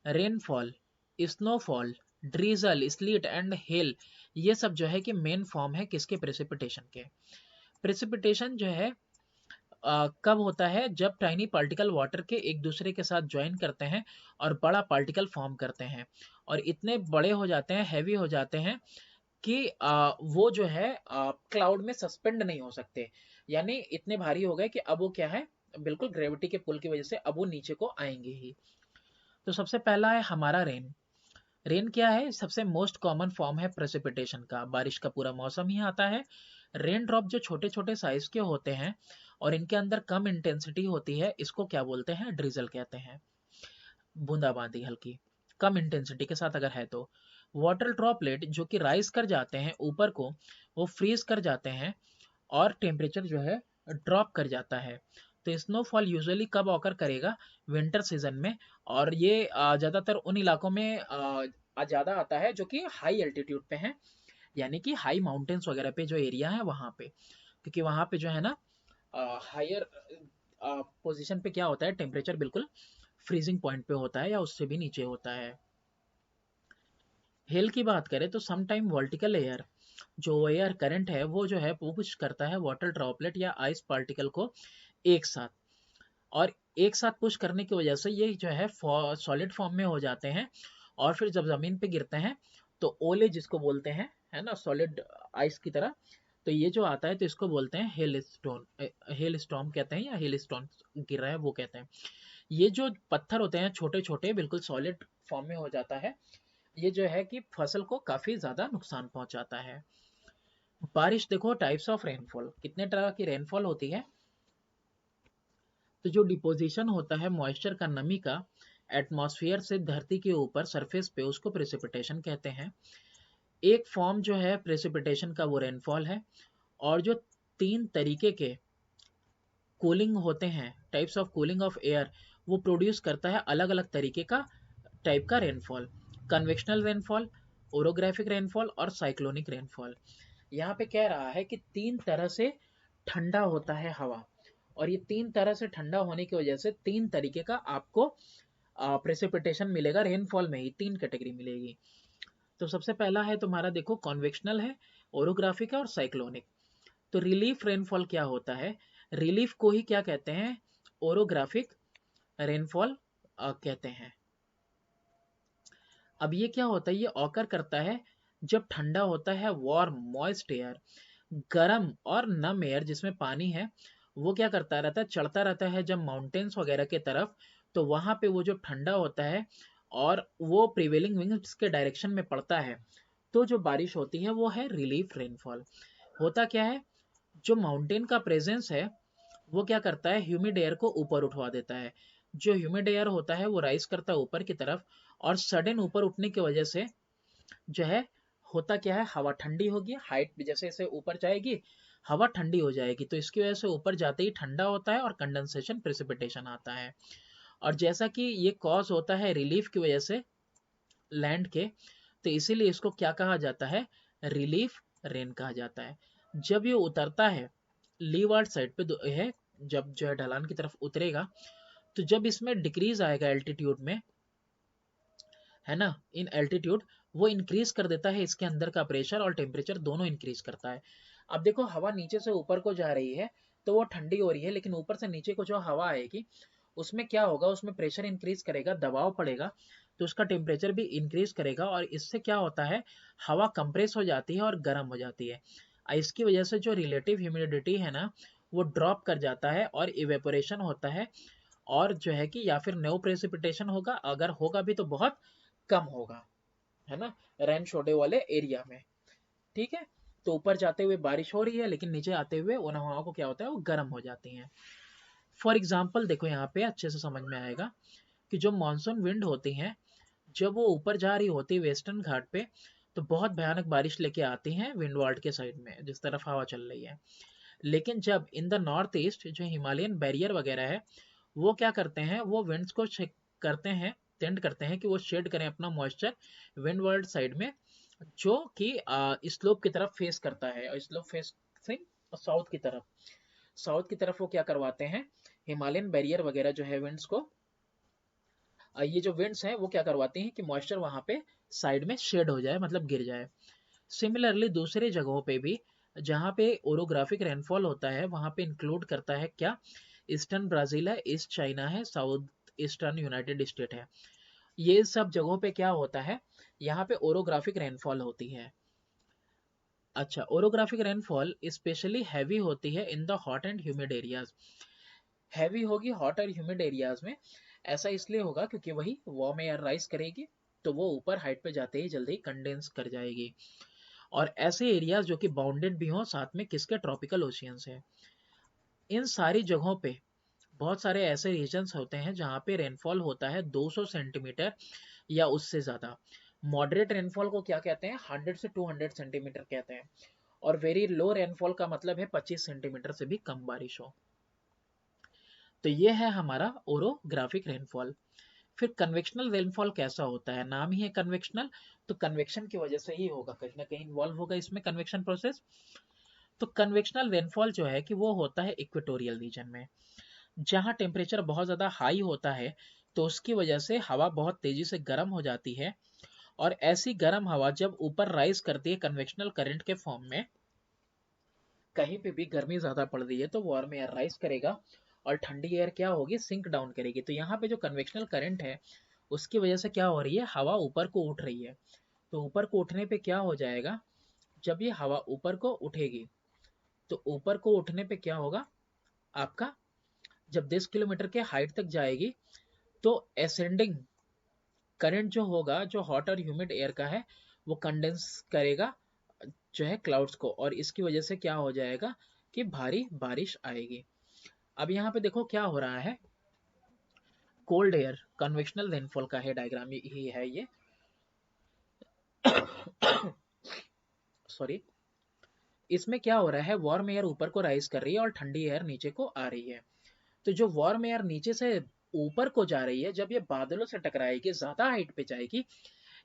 Rainfall, snowfall, drizzle, sleet and hail, ये सब जो है कि मेन फॉर्म है किसके? प्रेसिपिटेशन के। प्रेसिपिटेशन जो है कब होता है? जब टाइनी पार्टिकल वाटर के एक दूसरे के साथ ज्वाइन करते हैं और बड़ा पार्टिकल फॉर्म करते हैं, और इतने बड़े हो जाते हैं, हैवी हो जाते हैं कि वो जो है क्लाउड में सस्पेंड नहीं हो सकते, यानी इतने भारी हो गए कि अब वो क्या है, बिल्कुल ग्रेविटी के पुल की वजह से अब वो नीचे को आएंगे ही। तो सबसे पहला है हमारा रेन। रेन क्या है? सबसे मोस्ट कॉमन फॉर्म है प्रेसिपिटेशन का, बारिश का पूरा मौसम ही आता है। रेन ड्रॉप जो छोटे छोटे साइज के होते हैं और इनके अंदर कम इंटेंसिटी होती है, इसको क्या बोलते हैं? ड्रिजल कहते हैं। बूंदाबांदी हल्की, कम इंटेंसिटी के साथ अगर है तो। वाटर ड्रॉपलेट जो कि राइज कर जाते हैं ऊपर को, वो फ्रीज कर जाते हैं और टेम्परेचर जो है ड्रॉप कर जाता है। तो स्नोफॉल यूजुअली कब ऑकर करेगा? विंटर सीजन में, और ये ज्यादातर उन इलाकों में ज्यादा आता है जो कि हाई एल्टीट्यूड पे हैं, यानी कि हाई माउंटेन्स वगैरह पे जो एरिया है वहां पे, क्योंकि वहां पे जो है ना हायर पोजीशन पे क्या होता है, टेम्परेचर बिल्कुल फ्रीजिंग पॉइंट पे होता है या उससे भी नीचे होता है। हेल की बात करें तो सम टाइम वर्टिकल एयर, जो एयर करंट है वो जो है वो पुश करता है वाटर ड्रॉपलेट या आइस पार्टिकल को एक साथ, और एक साथ पुश करने की वजह से ये जो है सॉलिड फॉर्म में हो जाते हैं, और फिर जब जमीन पे गिरते हैं तो ओले जिसको बोलते हैं, है ना, सॉलिड आइस की तरह, तो ये जो आता है तो इसको बोलते हैं हेल स्टोन, हेल स्टॉर्म कहते हैं, या हेल स्टोन गिर रहा है वो कहते हैं। ये जो पत्थर होते हैं छोटे छोटे बिल्कुल सॉलिड फॉर्म में हो जाता है, ये जो है कि फसल को काफी ज्यादा नुकसान पहुंचाता है। बारिश देखो, टाइप्स ऑफ रेनफॉल, कितने तरह की रेनफॉल होती है। तो जो डिपोजिशन होता है मॉइस्चर का, नमी का, एटमॉस्फेयर से धरती के ऊपर सरफेस पे, उसको प्रेसिपिटेशन कहते हैं। एक फॉर्म जो है प्रेसिपिटेशन का वो रेनफॉल है। और जो तीन तरीके के कूलिंग होते हैं, types of cooling of air, वो प्रोड्यूस करता है अलग अलग तरीके का टाइप का rainfall. Convectional rainfall, orographic rainfall और साइक्लोनिक रेनफॉल। यहाँ पे कह रहा है कि तीन तरह से ठंडा होता है हवा, और ये तीन तरह से ठंडा होने की वजह से तीन तरीके का आपको प्रेसिपिटेशन मिलेगा, रेनफॉल में ही तीन कैटेगरी मिलेगी। तो सबसे पहला है तुम्हारा देखो कॉन्वेक्शनल है, ओरोग्राफिक है और साइक्लोनिक। तो रिलीफ रेनफॉल क्या होता है, रिलीफ को ही क्या कहते हैं, ओरोग्राफिक रेनफॉल कहते हैं। अब ये क्या होता है, ये ऑकर करता है जब ठंडा होता है वार्म मॉइस्ट एयर, गर्म और नम एयर जिसमें पानी है, वो क्या करता रहता है, चढ़ता रहता है जब माउंटेन्स वगैरह के तरफ, तो वहां पे वो जो ठंडा होता है और वो प्रिवेलिंग विंड्स के डायरेक्शन में पड़ता है, तो जो बारिश होती है वो है रिलीफ रेनफॉल। होता क्या है, जो माउंटेन का प्रेजेंस है वो क्या करता है, ह्यूमिड एयर को ऊपर उठवा देता है। जो ह्यूमिड एयर होता है वो राइज करता है ऊपर की तरफ, और सडन ऊपर उठने की वजह से जो है, होता क्या है, हवा ठंडी होगी, हाइट भी जैसे जैसे ऊपर जाएगी हवा ठंडी हो जाएगी, तो इसकी वजह से ऊपर जाते ही ठंडा होता है और कंडेंसेशन प्रेसिपिटेशन आता है। और जैसा कि ये कॉज होता है रिलीफ की वजह से लैंड के, तो इसीलिए इसको क्या कहा जाता है, रिलीफ रेन कहा जाता है। जब ये उतरता है लीवार्ड साइड पे है, जब जो है ढलान की तरफ उतरेगा, तो जब इसमें डिक्रीज आएगा एल्टीट्यूड में, है ना, इन एल्टीट्यूड, वो इंक्रीज कर देता है इसके अंदर का प्रेशर और टेम्परेचर दोनों इंक्रीज करता है। अब देखो हवा नीचे से ऊपर को जा रही है तो वो ठंडी हो रही है, लेकिन ऊपर से नीचे को जो हवा आएगी उसमें क्या होगा, उसमें प्रेशर इंक्रीज करेगा, दबाव पड़ेगा, तो उसका टेम्परेचर भी इंक्रीज करेगा, और इससे क्या होता है, हवा कंप्रेस हो जाती है और गर्म हो जाती है। इसकी वजह से जो रिलेटिव ह्यूमिडिटी है ना, वो ड्रॉप कर जाता है और इवेपोरेशन होता है, और जो है कि या फिर नो प्रेसिपिटेशन होगा, अगर होगा भी तो बहुत कम होगा, है ना, रेन शोडे वाले एरिया में। ठीक है, तो ऊपर जाते हुए बारिश हो रही है, लेकिन नीचे आते हुए उन हवाओं को क्या होता है, वो गर्म हो जाती हैं। फॉर एग्जाम्पल देखो यहाँ पे अच्छे से समझ में आएगा कि जो मानसून विंड होती हैं, जब वो ऊपर जा रही होती है वेस्टर्न घाट पे, तो बहुत भयानक बारिश लेके आती हैं विंडवार्ड के साइड में जिस तरफ हवा चल रही है। लेकिन जब इन द नॉर्थ ईस्ट जो हिमालयन बैरियर वगैरह है, वो क्या करते हैं, वो विंड्स को करते हैं, टेंड करते हैं कि वो शेड करें अपना मॉइस्चर विंडवर्ड साइड में, जो कि स्लोप की तरफ फेस करता है, और स्लोप फेसिंग साउथ की तरफ, साउथ की तरफ वो क्या करवाते हैं, हिमालयन बैरियर वगैरह जो है विंड्स को, ये जो विंड्स हैं वो क्या करवाती हैं कि मॉइस्चर वहां पे साइड में शेड हो जाए, मतलब गिर जाए। सिमिलरली दूसरे जगहों पे भी जहाँ पे ओरोग्राफिक रेनफॉल होता है, वहां पे इंक्लूड करता है क्या, ईस्टर्न ब्राजील है, ईस्ट चाइना है, साउथ ईस्टर्न यूनाइटेड स्टेट है, ये सब जगहों पे क्या होता है, यहाँ पे ओरोग्राफिक रेनफॉल होती है। अच्छा, ओरोग्राफिक रेनफॉल स्पेशली हैवी होती है in the hot and humid areas. Heavy होगी हॉट और ह्यूमिड एरियाज में, ऐसा इसलिए होगा क्योंकि वही वार्म एयर राइज करेगी, तो वो ऊपर हाइट पे जाते ही जल्दी कंडेंस कर जाएगी। और ऐसे एरियाज जो कि बाउंडेड भी हों साथ में किसके, ट्रॉपिकल ओशियंस है। इन सारी जगहों पे बहुत सारे ऐसे रीजन्स होते हैं जहाँ पे रेनफॉल होता है 200 सेंटीमीटर या उससे ज्यादा। मॉडरेट रेनफॉल को क्या कहते हैं, 100 से 200 सेंटीमीटर कहते हैं। और वेरी लो रेनफॉल का मतलब है 25 सेंटीमीटर से भी कम बारिश हो। तो ये है हमारा ओरोग्राफिक रेनफॉल। फिर कन्वेक्शनल रेनफॉल कैसा होता है, नाम ही है कन्वेक्शनल, तो कन्वेक्शन की वजह से ही होगा, कहीं ना कहीं इन्वॉल्व होगा इसमें कन्वेक्शन प्रोसेस। तो कन्वेक्शनल रेनफॉल जो है कि वो होता है इक्वेटोरियल रीजन में, जहाँ टेम्परेचर बहुत ज़्यादा हाई होता है, तो उसकी वजह से हवा बहुत तेजी से गर्म हो जाती है, और ऐसी गर्म हवा जब ऊपर राइज करती है कन्वेक्शनल करंट के फॉर्म में, कहीं पे भी गर्मी ज्यादा पड़ रही है तो वार्म एयर राइज करेगा और ठंडी एयर क्या होगी, सिंक डाउन करेगी। तो यहाँ पे जो कन्वेक्शनल करंट है उसकी वजह से क्या हो रही है, हवा ऊपर को उठ रही है। तो ऊपर को उठने पे क्या हो जाएगा, जब ये हवा ऊपर को उठेगी तो ऊपर को उठने पे क्या होगा आपका, जब 10 किलोमीटर के हाइट तक जाएगी तो एसेंडिंग करंट जो होगा, जो हॉट और ह्यूमिड एयर का है, वो कंडेंस करेगा जो है क्लाउड्स को, और इसकी वजह से क्या हो जाएगा कि भारी बारिश आएगी। अब यहाँ पे देखो क्या हो रहा है, कोल्ड एयर कन्वेक्शनल रेनफॉल का है डायग्राम ही है ये सॉरी। इसमें क्या हो रहा है, वार्म एयर ऊपर को राइज कर रही है और ठंडी एयर नीचे को आ रही है। तो जो वार्म एयर नीचे से ऊपर को जा रही है, जब ये बादलों से टकराएगी, ज्यादा हाइट पे जाएगी,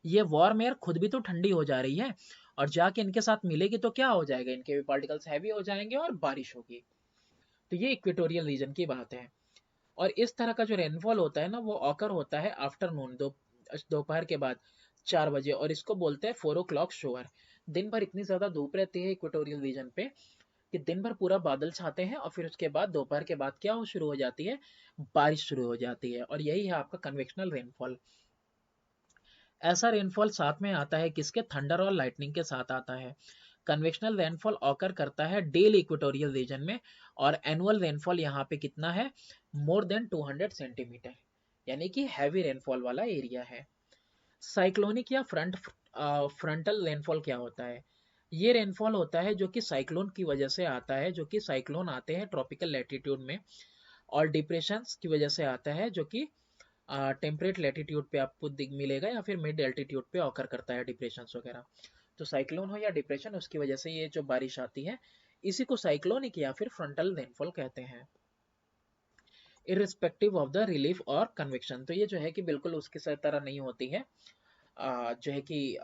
ये वार्म एयर खुद भी तो ठंडी हो जा रही है, और जाके इनके साथ मिलेगी तो क्या हो जाएगा, इनके भी पार्टिकल्स हैवी हो जाएंगे और बारिश होगी। तो ये इक्वेटोरियल रीजन की बात है। और इस तरह का जो रेनफॉल होता है ना, वो ऑकर होता है आफ्टरनून, दोपहर के बाद 4 बजे, और इसको बोलते हैं 4 o'clock शोअर। दिन भर इतनी ज्यादा धूप रहती है इक्वेटोरियल रीजन पे कि दिन भर पूरा बादल छाते हैं, और फिर उसके बाद दोपहर के बाद क्या हो शुरू हो जाती है, बारिश शुरू हो जाती है। और यही है आपका कन्वेक्शनल रेनफॉल। ऐसा रेनफॉल साथ में आता है किसके, थंडर और लाइटनिंग के साथ आता है। कन्वेक्शनल रेनफॉल ऑकर करता है डेल इक्वेटोरियल रीजन में, और एनुअल रेनफॉल यहाँ पे कितना है, मोर देन 200 सेंटीमीटर, यानी कि हैवी रेनफॉल वाला एरिया है। साइक्लोनिक या फ्रंटल रेनफॉल क्या होता है, ये रेनफॉल होता है जो कि साइक्लोन की वजह से आता है, जो कि साइक्लोन आते हैं ट्रॉपिकल लैटिट्यूड में, और डिप्रेशंस की वजह से आता है, जो कि टेम्परेट लैटिट्यूड पे आपको मिलेगा, या फिर मिड एल्टीट्यूड पे ऑकर करता है डिप्रेशंस वगैरह। तो साइक्लोन हो या डिप्रेशन, उसकी वजह से ये जो बारिश आती है, इसी को साइक्लोनिक या फिर फ्रंटल रेनफॉल कहते हैं, इरिस्पेक्टिव ऑफ द रिलीफ और कन्वेक्शन। तो ये जो है कि बिल्कुल उसकी तरह नहीं होती है, जो है कि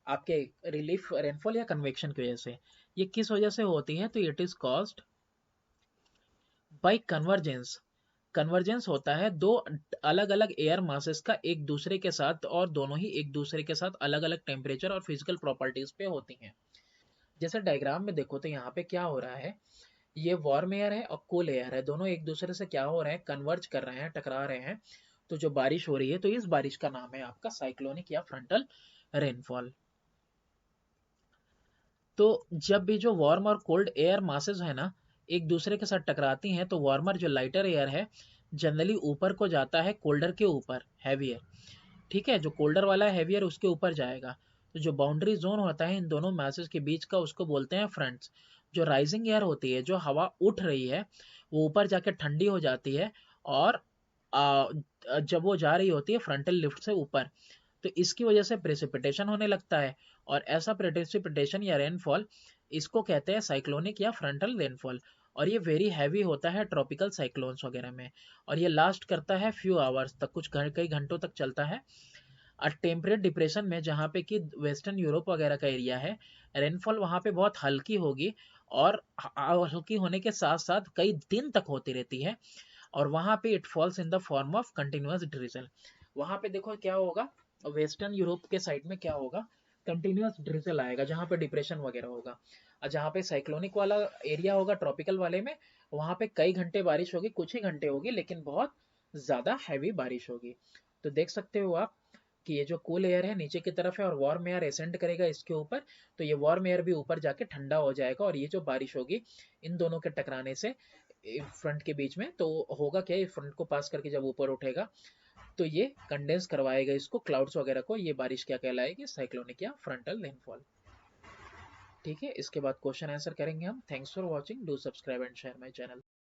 आपके रिलीफ रेनफॉल या कन्वेक्शन की वजह से। ये किस वजह से होती है, तो it is caused by convergence. Convergence होता है दो अलग अलग एयर मासेस का एक दूसरे के साथ, और दोनों ही एक दूसरे के साथ अलग अलग टेम्परेचर और फिजिकल प्रॉपर्टीज पे होती हैं। जैसे डायग्राम में देखो तो यहाँ पे क्या हो रहा है, ये वार्म एयर है और कूल एयर है, दोनों एक दूसरे से क्या हो रहे हैं, कन्वर्ज कर रहे हैं, टकरा रहे हैं। तो जो बारिश हो रही है, तो इस बारिश का नाम है आपका साइक्लोनिक या फ्रंटल रेनफॉल। तो जब भी जो वार्म और कोल्ड एयर मासेस है ना, एक दूसरे के साथ टकराती हैं, तो वार्मर जो लाइटर एयर है जनरली ऊपर को जाता है कोल्डर के ऊपर, हैवियर, ठीक है, जो कोल्डर वाला है हैवियर उसके ऊपर जाएगा। तो जो बाउंड्री जोन होता है इन दोनों मैसेज के बीच का, उसको बोलते हैं फ्रंट्स। जो राइजिंग एयर होती है, जो हवा उठ रही है, वो ऊपर जाके ठंडी हो जाती है, और जब वो जा रही होती है फ्रंटल लिफ्ट से ऊपर, तो इसकी वजह से प्रेसिपिटेशन होने लगता है, और ऐसा प्रेसिपिटेशन या रेनफॉल, इसको कहते हैं साइक्लोनिक या फ्रंटल रेनफॉल। और ये वेरी हैवी होता है ट्रॉपिकल साइक्लोन्स वगैरह में, और ये लास्ट करता है फ्यू आवर्स तक, कई घंटों तक चलता है। और टेम्परेट डिप्रेशन में, जहाँ पे कि वेस्टर्न यूरोप वगैरह का एरिया है, रेनफॉल वहाँ पे बहुत हल्की होगी, और हल्की होने के साथ साथ कई दिन तक होती रहती है, और वहाँ पे it falls in the form of continuous drizzle. वहाँ पे देखो क्या होगा, वेस्टर्न यूरोप के साइड में क्या होगा, कंटिन्यूअस ड्रिजल आएगा जहाँ पे डिप्रेशन वगैरह होगा, और जहाँ पे साइक्लोनिक वाला एरिया होगा ट्रॉपिकल वाले में, वहाँ पे कई घंटे बारिश होगी, कुछ ही घंटे होगी, लेकिन बहुत ज्यादा हैवी बारिश होगी। तो देख सकते हो आप कि ये जो कूल एयर है नीचे की तरफ है, और वार्म एयर एसेंड करेगा इसके ऊपर, तो ये वार्म एयर भी ऊपर जाके ठंडा हो जाएगा, और ये जो बारिश होगी इन दोनों के टकराने से फ्रंट के बीच में, तो होगा क्या, ये फ्रंट को पास करके जब ऊपर उठेगा, तो ये कंडेंस करवाएगा इसको, क्लाउड्स वगैरह को, ये बारिश क्या कहलाएगी, साइक्लोनिक या फ्रंटल रेनफॉल। ठीक है, इसके बाद क्वेश्चन आंसर करेंगे हम। Thanks for watching, do subscribe and share my channel.